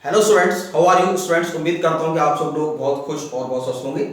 Hello students, how are you students. उम्मीद करता हूं कि आप सब लोग बहुत खुश और बहुत स्वस्थ होंगे।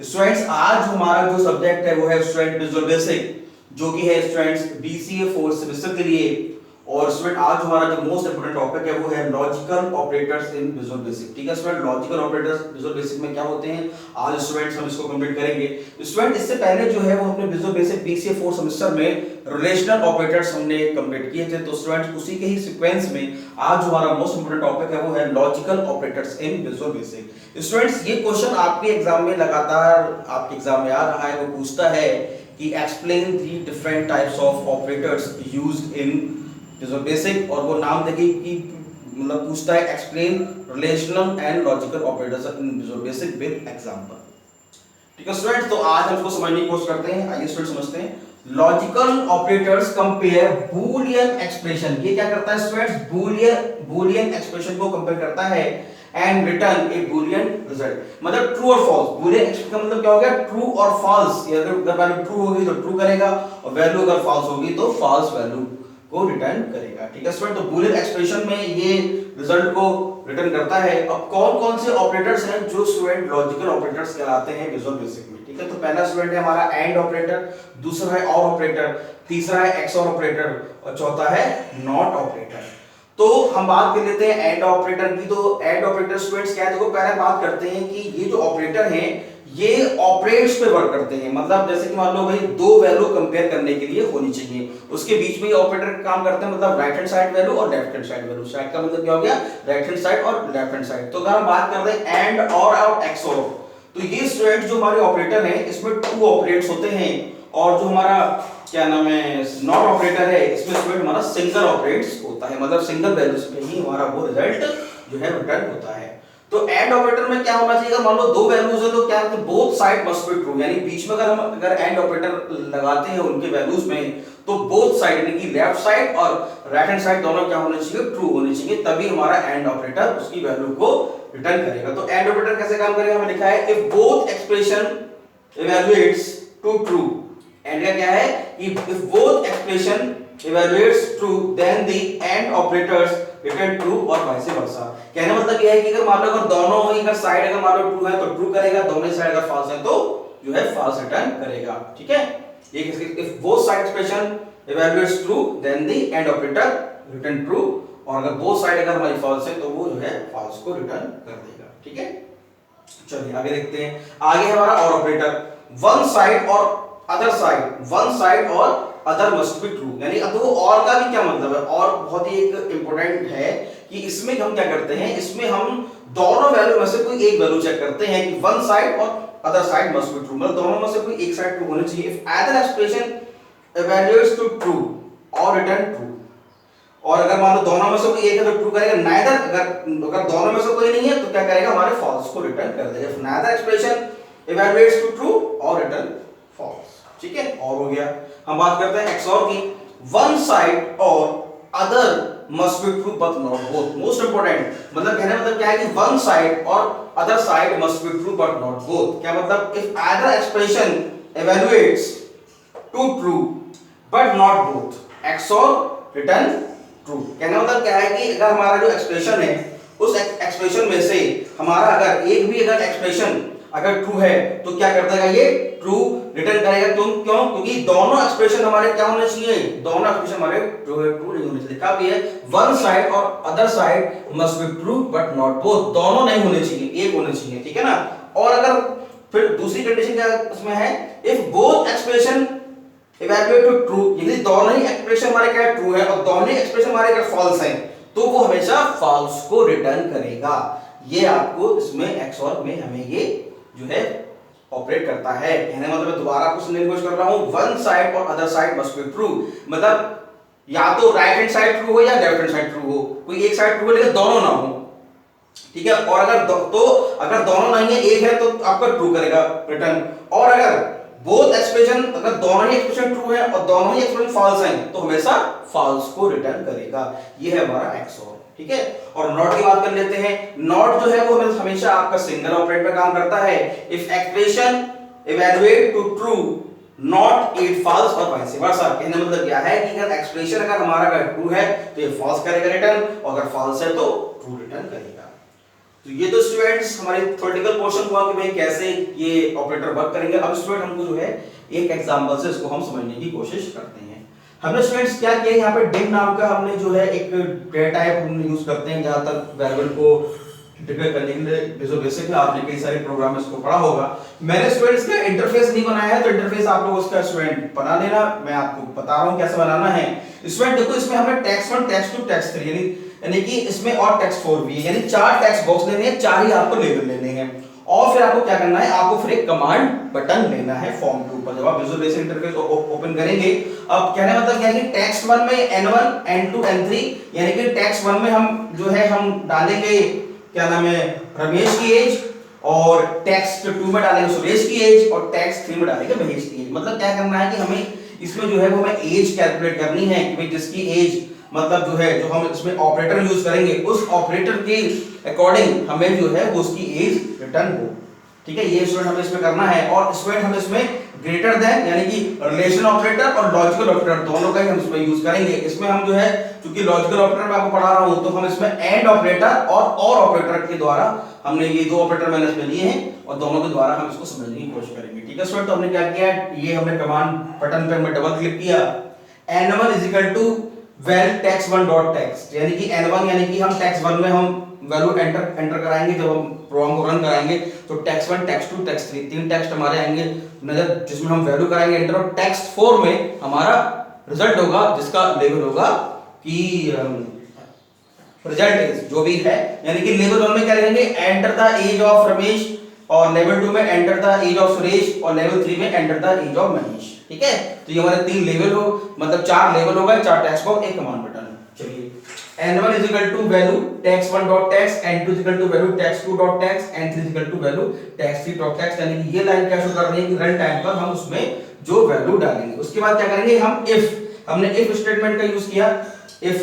स्टूडेंट्स, आज हमारा जो सब्जेक्ट है वो है स्टूडेंट विजुअल बेसिक, जो कि है स्टूडेंट्स बीसीए फोर्थ सेमेस्टर के लिए। और स्टूडेंट आज हमारा जो मोस्ट इंपोर्टेंट टॉपिक है वो है logical operators in visual basic. ठीक है student, logical operators visual basic में क्या होते हैं, आज स्टूडेंट्स हम इसको कंप्लीट करेंगे। स्टूडेंट, इससे पहले जो है वो अपने visual basic BCA fourth semester में रिलेशनल ऑपरेटर्स हमने कंप्लीट किए थे। तो स्टूडेंट्स उसी के ही सीक्वेंस में आज हमारा मोस्ट इंपोर्टेंट टॉपिक है वो है logical operators in visual basic. Students, ये क्वेश्चन आपके एग्जाम में लगातार आपके एग्जाम में आ रहा है। वो पूछता है कि explain three different types of operators used in visual basic, और वो नाम देखिए कि मतलब पूछता है explain relational and logical operators in visual basic with example. ठीक है स्टूडेंट्स, तो आज हम इसको समझने की कोशिश करते हैं। आइए स्टूडेंट समझते हैं। Logical operators compare Boolean expression. ये क्या करता है स्टूडेंट्स, बूलियन एक्सप्रेशन को कंपेयर करता है and return A Boolean result. मतलब ट्रू और फॉल्स। बूलियन एक्सप्रेशन का मतलब क्या हो गया, ट्रू और फॉल्स। अगर वैल्यू ट्रू होगी तो ट्रू करेगा और वैल्यू अगर फॉल्स होगी तो फॉल्स वैल्यू को रिटर्न करेगा। ठीक है स्टूडेंट, तो बूलियन एक्सप्रेशन में ये रिजल्ट को रिटर्न करता है। अब कौन कौन से ऑपरेटर्स हैं जो स्टूडेंट लॉजिकल ऑपरेटर्स कहलाते हैं विजुअल बेसिक में। ठीक है, तो पहला स्टूडेंट है हमारा एंड ऑपरेटर, दूसरा है और ऑपरेटर, तीसरा है एक्सऑर ऑपरेटर और चौथा है नॉट ऑपरेटर। तो हम बात कर लेते हैं एंड ऑपरेटर की। तो एंड ऑपरेटर स्टूडेंट्स क्या है, देखो पहले बात करते हैं कि ये जो ऑपरेटर हैं ये ऑपरेट्स पे वर्क करते हैं। मतलब जैसे कि मान लो भाई दो वैल्यू कंपेयर करने के लिए होनी चाहिए, उसके बीच में ये ऑपरेटर काम करते हैं। मतलब राइट हैंड साइड वैल्यू और left hand side value. Side का मतलब क्या हो गया, राइट हैंड साइड और लेफ्ट हैंड साइड। तो अगर हम बात कर रहे हैं एंड और एक्सऑर, तो ये स्टूडेंट जो हमारे ऑपरेटर हैं इसमें टू ऑपरेट्स होते हैं, और जो हमारा क्या नाम है नॉट ऑपरेटर है इसमें स्टूडेंट हमारा सिंगल ऑपरेट्स होता है। मतलब सिंगल वैल्यूज पे ही हमारा वो रिजल्ट जो है रिटर्न होता है। तो एंड ऑपरेटर में क्या होना चाहिए, अगर मान लो दो वैल्यूज है तो क्या है, both side must be true. यानी बीच में अगर एंड ऑपरेटर लगाते हैं उनके वैल्यूज में तो बोथ साइड यानी कि लेफ्ट साइड और राइट हैंड साइड दोनों क्या होने चाहिए, ट्रू होने चाहिए, तभी हमारा एंड ऑपरेटर उसकी वैल्यू को रिटर्न करेगा। तो एंड ऑपरेटर कैसे काम करेगा, हमें लिखा है if both expression evaluates to true. And का क्या है कि if both expression evaluates true then the and operators return true और vice versa। कहने मतलब यह है कि अगर मान लो अगर दोनों ही अगर साइड अगर मान लो ट्रू है तो ट्रू करेगा, दोनों ही साइड अगर फॉल्स है तो जो है फॉल्स रिटर्न करेगा। ठीक है, ये किसके if both side expression evaluates true then the and operator return true, और अगर both side अगर हमारी फॉल्स है तो वो जो है फॉल्स को रिटर्न कर देगा। ठीक है, चलिए आगे देखते हैं। आगे हमारा और ऑपरेटर वन साइड और अदर साइड, वन साइड और अदर मस्ट बी ट्रू। यानी अब वो और का भी क्या मतलब है, और बहुत ही एक इंपॉर्टेंट है कि इसमें हम क्या करते हैं, इसमें हम दोनों वैल्यू में से कोई एक वैल्यू चेक करते हैं कि वन साइड और other side must be true. मतलब दोनों में से कोई एक साइड ट्रू होनी चाहिए। If either expression evaluates to true और रिटर्न ट्रू, और अगर मान लो दोनों में से कोई एक है तो ट्रू करेगा, नाइदर अगर दोनों में से कोई नहीं है तो क्या करेगा, हमारे फॉल्स को रिटर्न कर देगा। If neither expression evaluates to true और रिटर्न फॉल्स। ठीक है, और हो गया। हम बात करते हैं एक्सऑर की। वन साइड और other must be true but not both. Most important मतलब कहने मतलब क्या है कि वन साइड और other side must be true but not both. क्या मतलब, if either expression evaluates to true but not both XOR return true. कहने मतलब क्या है कि अगर हमारा जो एक्सप्रेशन है उस एक्सप्रेशन में से हमारा अगर एक भी अगर एक्सप्रेशन अगर ट्रू है तो क्या कर देगा, ये ट्रू रिटर्न करेगा। क्यों, क्योंकि दोनों एक्सप्रेशन हमारे क्या होने चाहिए, दोनों एक्सप्रेशन हमारे ट्रू नहीं होने चाहिए। कहा भी है वन साइड और other side must be true but not both. दोनों नहीं होने चाहिए, एक होने चाहिए। ठीक है ना, और अगर फिर दूसरी कंडीशन क्या उसमें है, if both expression evaluate to true, यदि दोनों ही एक्सप्रेशन हमारे क्या ट्रू है और दोनों ही एक्सप्रेशन हमारे अगर फॉल्स हैं तो वो हमेशा फॉल्स को रिटर्न करेगा। ये आपको इसमें एक्सऑर में हमें ये जो है ऑपरेट करता है। कहने मतलब दोबारा कुछ नहीं कोशिश कर रहा हूं, वन साइड और other side must be true. मतलब या तो राइट हैंड साइड ट्रू हो या लेफ्ट हैंड साइड ट्रू हो, कोई एक साइड ट्रू हो लेकिन दोनों ना हो। ठीक है, और अगर दोनों नहीं है, एक है तो आपका ट्रू करेगा रिटर्न, और अगर बोथ एक्सप्रेशन अगर दोनों ही एक्सप्रेशन ट्रू है और दोनों ही एक्सप्रेशन फॉल्स हैं तो हमेशा फॉल्स को रिटर्न करेगा। ये है हमारा एक्सऑर। ठीक है, और नॉट की बात कर लेते हैं। नॉट जो है वो हमेशा आपका सिंगल ऑपरेटर पे काम करता है। If expression evaluate to true not it false और वाइस वर्सा। कहने मतलब क्या है कि अगर एक्सप्रेशन अगर हमारा अगर ट्रू है तो ये फॉल्स करेगा रिटर्न, और अगर फॉल्स है तो ट्रू रिटर्न करेगा। तो ये तो स्टूडेंट्स हमारे थ्योरेटिकल पोर्शन हुआ कि भाई कैसे ये ऑपरेटर वर्क करेंगे। अब स्टूडेंट हमको जो है एक एग्जांपल से इसको हम समझने की कोशिश करते हैं। हमने स्टूडेंट्स क्या किया, यहाँ पे डिम नाम का हमने जो है एक डेटा टाइप हम यूज करते हैं जहां तक वेरिएबल को डिक्लेयर करने के लिए विजुअल बेसिक में आपने कई सारे प्रोग्राम इसको पढ़ा होगा। मैंने स्टूडेंट्स का इंटरफेस नहीं बनाया है, तो इंटरफेस आप लोग उसका स्टूडेंट बना लेना, मैं आपको बता रहा हूं कैसे बनाना है। स्टूडेंट देखो इसमें हमने टेक्स्ट 1 टेक्स्ट 2 टेक्स्ट 3 यानी कि इसमें और टेक्स्ट 4 भी है, यानी 4 टेक्स्ट बॉक्स लेने हैं, 4 ही आपको लेबल लेने हैं। और फिर आपको क्या करना है, आपको फिर एक कमांड बटन लेना है फॉर्म के ऊपर। जब आप विजुअल बेसिक इंटरफेस ओपन करेंगे, अब कहने मतलब क्या है कि टेक्स्ट 1 में n1 n2 n3 यानी कि टेक्स्ट 1 में हम जो है हम डालेंगे क्या नाम है रमेश की एज, और टेक्स्ट 2 में डालेंगे सुरेश की एज, और टेक्स्ट 3 में डालेंगे महेश की एज। मतलब क्या करना है कि हमें इसमें जो है वो हमें एज कैलकुलेट करनी है कि भाई जिसकी एज मतलब जो है जो हम इसमें ऑपरेटर यूज करेंगे उस ऑपरेटर के अकॉर्डिंग हमें जो है वो उसकी एज रिटर्न हो। ठीक है, ये स्टूडेंट हमें इसमें करना है। और स्टूडेंट हम इसमें ग्रेटर देन यानी कि रिलेशन ऑपरेटर और लॉजिकल ऑपरेटर दोनों का ही हम इसमें यूज करेंगे। इसमें हम जो है क्योंकि लॉजिकल ऑपरेटर मैं आपको पढ़ा रहा हूं, तो हम इसमें एंड ऑपरेटर और ऑपरेटर के द्वारा हमने ये दो ऑपरेटर मैंने इसमें लिए हैं और दोनों के द्वारा हम इसको समझने की कोशिश करेंगे। ठीक है स्टूडेंट, तो हमने क्या किया, ये हमने कमांड बटन पे हमने डबल क्लिक किया, n1 is equal to val text1 dot text, यानी कि n1 यानी कि हम text1 में हम वैल्यू एंटर कराएंगे। जब हम प्रोग्राम को रन कराएंगे तो text1 text2 text3 तीन टेक्स्ट हमारे आएंगे नजर, जिसमें हम वैल्यू कराएंगे एंटर, और text4 में हमारा रिजल्ट होगा जिसका लेबल होगा कि रिजल्ट इज जो भी है, यानी कि लेवल 1 में क्या लिखेंगे enter the age of Ramesh, और लेवल 2 में enter the age of Suresh, और लेवल 3 में enter the age of Manish. ठीक है, तो ये हमारे तीन लेवल हो मतलब 4 लेवल हो गए, 4 टेक्स्ट बॉक्स, एक कमांड बटन। चलिए n1 is equal to value text1 dot text, n2 is equal to value text2 dot text, n3 is equal to value text3 dot text, यानी कि ये लाइन क्या शो कर रही है कि रन टाइम पर हम उसमें जो वैल्यू डालेंगे। उसके बाद क्या करेंगे हम if, हमने if स्टेटमेंट का यूज किया, if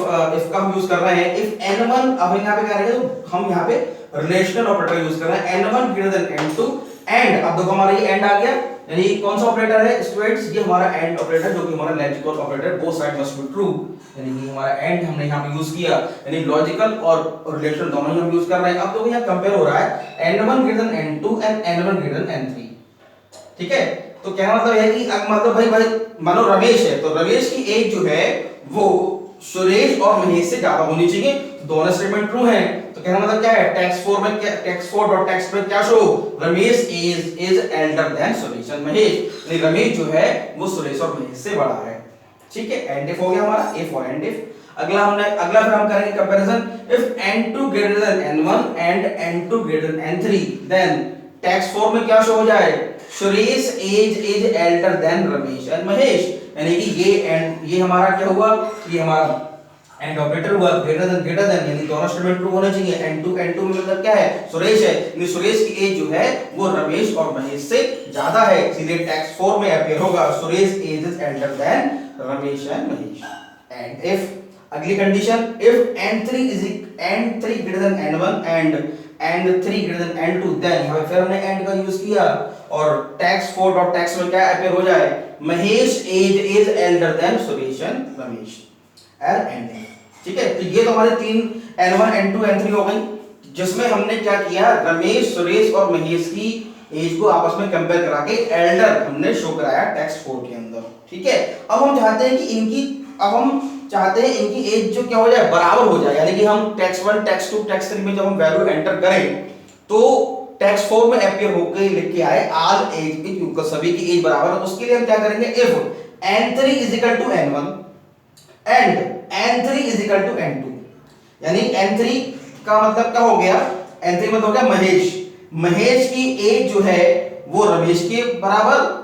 का हम यूज कर रहे हैं if n1, अब यहाँ पे क्या करेंगे तो हम यहाँ पे रिलेशनल ऑपरेटर यूज कर रहे हैं n1 greater than n2 and, अब देखो हमारा ये एंड आ गया, यानी कौन सा ऑपरेटर है स्टूडेंट्स, ये हमारा एंड ऑपरेटर जो कि हमारा logical operator both side must be true, यानी कि हमारा एंड हमने यहां पे यूज किया, यानी लॉजिकल और रिलेशनल दोनों ही हम यूज कर रहे हैं। अब देखो यहां कंपेयर हो रहा है n1 greater than n2 and n1 greater than n3। ठीक है, तो क्या मतलब है कि मतलब भाई मानो रमेश है तो रमेश की एज जो है वो सुरेश और महेश से ज्यादा होनी चाहिए, तो दोनों स्टेटमेंट ट्रू हैं। तो कहना मतलब क्या है text4 में क्या text4 डॉट टेक्स्ट में क्या show Ramesh is elder than Suresh and Mahesh, यानी रमेश जो है वो सुरेश और महेश से बड़ा है। ठीक है, एंड इफ हो गया हमारा if और एंड इफ। अगला फिर हम करेंगे comparison if n2 greater than n1 and n2 greater than n3 then text4 में क्या शो हो जाए Suresh is elder than Ramesh and Mahesh, यानी कि ये हमारा क्या हुआ, ये हमारा एंड ऑपरेटर हुआ ग्रेटर देन यानी दोनों स्टेटमेंट ट्रू होने चाहिए। n2 में मतलब क्या है सुरेश है, यानी सुरेश की एज जो है वो रमेश और महेश से ज्यादा है, इसलिए टेक्स्ट 4 में अपीयर होगा Suresh age is elder than Ramesh and Mahesh. And if अगली condition if n3 greater than n1 and 3 greater than n2 then यहां पे फिर हमने एंड का यूज किया और text4 डॉट टेक्स्ट में क्या अपीयर हो जाए Mahesh age is elder than Suresh and Ramesh and. ठीक है, तो ये तो हमारे तीन n1 n2 n3 हो गई, जिसमें हमने क्या किया रमेश सुरेश और महेश की एज को आपस में कंपेयर करा के एल्डर हमने शो कराया टेक्स्ट 4 के अंदर। ठीक है, अब हम चाहते हैं कि इनकी एज जो क्या हो जाए बराबर हो जाए, यानी कि हम टेक्स्ट 1 टेक्स्ट 2 टेक्स्ट 3 में जब हम वैल्यू एंटर करें तो टेक्स्ट 4 में अपीयर होकर लिख के आए ऑल एज इक्वल, सभी की एज बराबर है। उसके लिए हम क्या करेंगे if n3 is equal to n1 and n3 is equal to n2, यानी n3 का मतलब क्या हो गया, n3 मतलब हो गया महेश की एज जो है वो रमेश के बराबर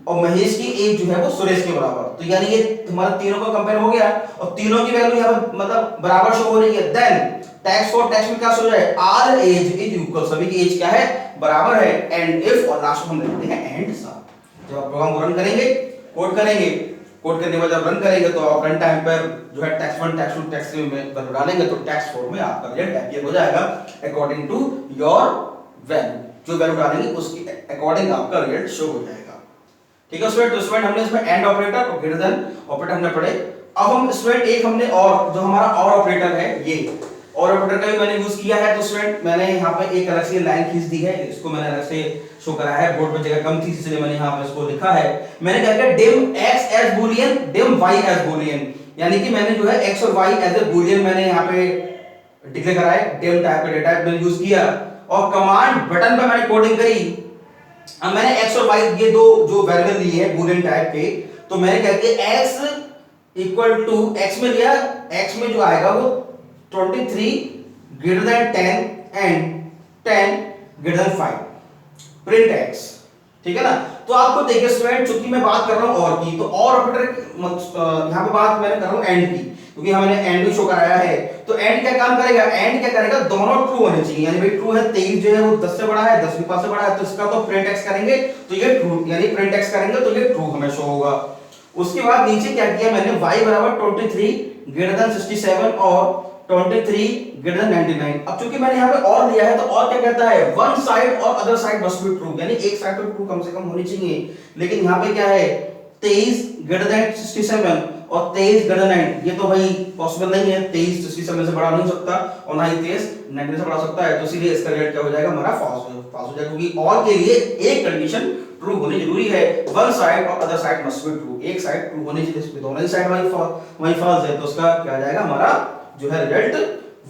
और महेश की एज जो है वो सुरेश के बराबर, तो यानी ये हमारा तीनों का कंपेयर हो गया और तीनों की वैल्यू यहां पर मतलब बराबर शो हो रही है। देन टेक्स्ट 4 टेक्स्ट में क्या शो हो जाए ऑल एज इज इक्वल, सभी की एज क्या है बराबर है। एंड इफ और लास्ट में हम लिखते हैं एंड साथ। जब आप प्रोग्राम को रन करेंगे कोड करने के बाद जब रन करेंगे तो आप रन टाइम पर जो है टेक्स्ट 1 टेक्स्ट 2 टेक्स्ट 3 में वैल्यू डालेंगे तो टेक्स्ट 4 में आपका रिजल्ट अपीयर हो जाएगा अकॉर्डिंग टू योर वैल्यू, जो वैल्यू डालेंगे उसके अकॉर्डिंग आपका रिजल्ट शो हो जाएगा। ठीक है स्टूडेंट, तो स्टूडेंट हमने इसमें एंड ऑपरेटर और ग्रेटर देन ऑपरेटर हमने पढ़े। अब हम स्टूडेंट एक हमने और जो हमारा और ऑपरेटर है ये और ऑपरेटर का भी मैंने यूज किया है। तो स्टूडेंट मैंने यहाँ पे एक अलग से लाइन खींच दी है, इसको मैंने अलग से शो करा है, बोर्ड पे जगह कम थी इसलिए मैंने यहाँ पे इसको लिखा है। मैंने क्या किया, dim x as boolean, dim y as boolean, यानी कि मैंने जो है x और y एज ए बूलियन मैंने यहाँ पे डिक्लेयर करा है, डिम टाइप का डेटा मैंने यूज किया और कमांड बटन पे मैंने कोडिंग करी। अब मैंने x और y ये दो जो वेरिएबल लिए हैं बूलियन टाइप के, तो मैंने क्या किया x इक्वल टू x में लिया, x में जो आएगा वो 23 greater than 10 and 10 greater than 5, print x, ठीक है ना। तो आपको देखिए स्टूडेंट, चूंकि मैं बात कर रहा हूं और की, तो और ऑपरेटर यहां पे बात मैंने कर रहा हूं एंड की, क्योंकि हमने एंड भी शो कराया है। तो एंड क्या काम करेगा, एंड क्या करेगा, दोनों ट्रू होने चाहिए, यानी भाई ट्रू है 23 जो है वो 10 से बड़ा है, 10 भी 5 से बड़ा है, तो इसका तो प्रिंट x करेंगे तो ये ट्रू, यानी प्रिंट x करेंगे तो ये ट्रू हमें शो होगा। उसके बाद नीचे क्या किया मैंने, y बराबर 23 ग्रेटर देन 67 और 23 ग्रेटर देन 99। अब चूंकि मैंने यहाँ पे और लिया है तो और क्या कहता है, वन साइड और other side must be true, यानी एक साइड तो ट्रू कम से कम होनी चाहिए। लेकिन यहाँ पे क्या है, 23 ग्रेटर देन 67 और 23 ग्रेटर देन 9, ये तो भाई पॉसिबल नहीं है, 23 67 से बड़ा नहीं हो सकता और ना ही 23 99 से बड़ा सकता है, तो इसीलिए इसका रिजल्ट क्या हो जाएगा हमारा फॉल्स हो जाएगा, क्योंकि और के लिए एक कंडीशन ट्रू होनी जरूरी है, वन साइड और other side must be true, एक साइड ट्रू होनी चाहिए, इसमें दोनों ही साइड वही फॉल्स है, तो उसका क्या आ जाएगा हमारा जो है रिजल्ट,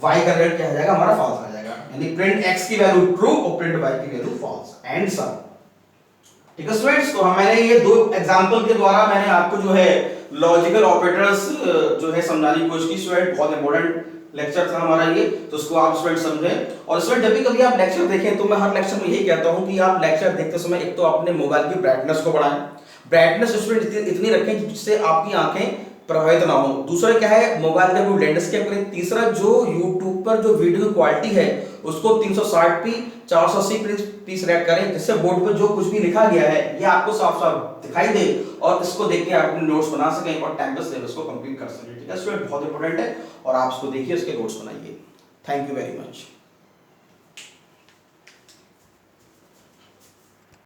y का रिजल्ट क्या आ जाएगा हमारा फॉल्स आ जाएगा, यानी प्रिंट x की वैल्यू ट्रू और प्रिंट y की वैल्यू फॉल्स एंड सम। ठीक है स्टूडेंट्स, तो मैंने ये दो एग्जांपल के द्वारा मैंने आपको जो है लॉजिकल ऑपरेटर्स जो है समझाने की कोशिश की। स्टूडेंट बहुत इंपॉर्टेंट लेक्चर था हमारा ये, तो उसको आप स्टूडेंट समझें। और स्टूडेंट जब भी कभी आप लेक्चर देखें तो मैं हर लेक्चर में यही कहता हूं कि आप लेक्चर देखते समय एक तो अपने मोबाइल की ब्राइटनेस को बढ़ाएं, ब्राइटनेस स्टूडेंट इतनी रखें जिससे आपकी आंखें प्रभावित ना हो। दूसरा क्या है, मोबाइल का लैंडस्केप करें। तीसरा जो YouTube पर जो वीडियो की क्वालिटी है उसको 360p 480p पीस रेट करें, जिससे बोर्ड पर जो कुछ भी लिखा गया है ये आपको साफ साफ दिखाई दे और इसको देख के आप अपने नोट्स बना सकें और टाइम पर सिलेबस को कंप्लीट कर सकें। ठीक है स्टूडेंट, बहुत इंपॉर्टेंट है और आप इसको देखिए, इसके नोट्स बनाइए। Thank you very much.